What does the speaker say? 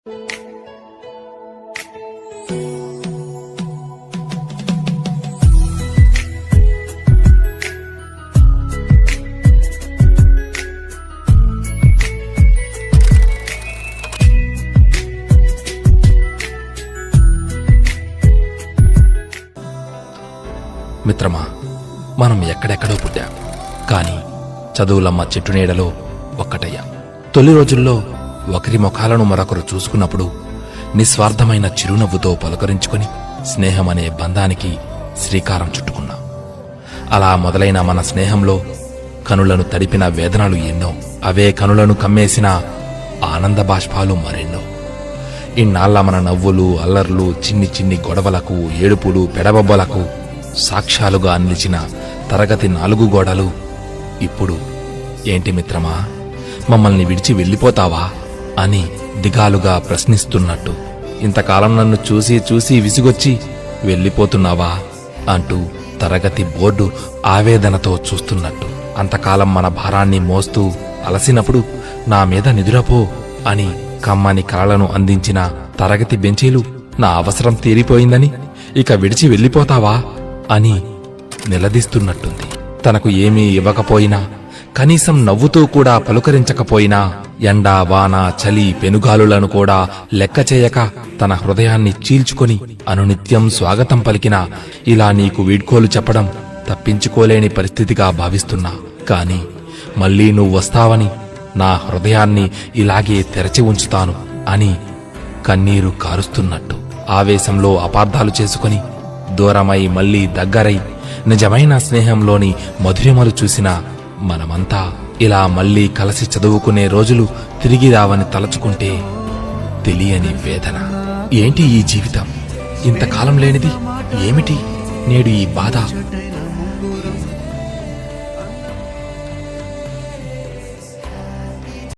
మిత్రమా, మనం ఎక్కడెక్కడో పుట్టాం, కాని చదువులమ్మ చెట్టు నీడలో ఒక్కటయ్యాం. తొలి రోజుల్లో ఒకరి ముఖాలను మరొకరు చూసుకున్నప్పుడు నిస్వార్థమైన చిరునవ్వుతో పలుకరించుకొని స్నేహమనే బంధానికి శ్రీకారం చుట్టుకున్నాం. అలా మొదలైన మన స్నేహంలో కనులను తడిపిన వేదనలు ఎన్నో, అవే కనులను కమ్మేసిన ఆనంద బాష్పాలు మరెన్నో. ఇన్నాళ్ల మన నవ్వులు, అల్లర్లు, చిన్ని చిన్ని గొడవలకు, ఏడుపులు, పెడబొబ్బలకు సాక్ష్యాలుగా నిలిచిన తరగతి 4 గోడలు ఇప్పుడు ఏంటి మిత్రమా, మమ్మల్ని విడిచి వెళ్ళిపోతావా అని దిగాలుగా ప్రశ్నిస్తున్నట్టు, ఇంతకాలం నన్ను చూసి చూసి విసిగొచ్చి వెళ్ళిపోతున్నావా అంటూ తరగతి బోర్డు ఆవేదనతో చూస్తున్నట్టు, అంతకాలం మన భారాన్ని మోస్తూ అలసినప్పుడు నా మీద నిదురపో అని కమ్మని కలలను అందించిన తరగతి బెంచీలు నా అవసరం తీరిపోయిందని ఇక విడిచి వెళ్ళిపోతావా అని నిలదీస్తున్నట్టుంది. తనకు ఏమీ ఇవ్వకపోయినా, కనీసం నవ్వుతూ కూడా పలుకరించకపోయినా, ఎండా, వాన, చలి, పెనుగాలులను కూడా లెక్క చేయక తన హృదయాన్ని చీల్చుకొని అనునిత్యం స్వాగతం పలికినా ఇలా నీకు వీడ్కోలు చెప్పడం తప్పించుకోలేని పరిస్థితిగా భావిస్తున్నా. కాని మళ్లీ నువ్వు వస్తావని నా హృదయాన్ని ఇలాగే తెరచి ఉంచుతాను అని కన్నీరు కారుస్తున్నట్టు, ఆవేశంలో అపార్థాలు చేసుకుని దూరమై మళ్లీ దగ్గరై నిజమైన స్నేహంలోని మధురిమలు చూసిన మనమంతా ఇలా మళ్లీ కలిసి చదువుకునే రోజులు తిరిగి రావని తలచుకుంటే తెలియని వేదన. ఏంటి ఈ జీవితం, ఇంతకాలం లేనిది ఏమిటి నేడు ఈ బాధ?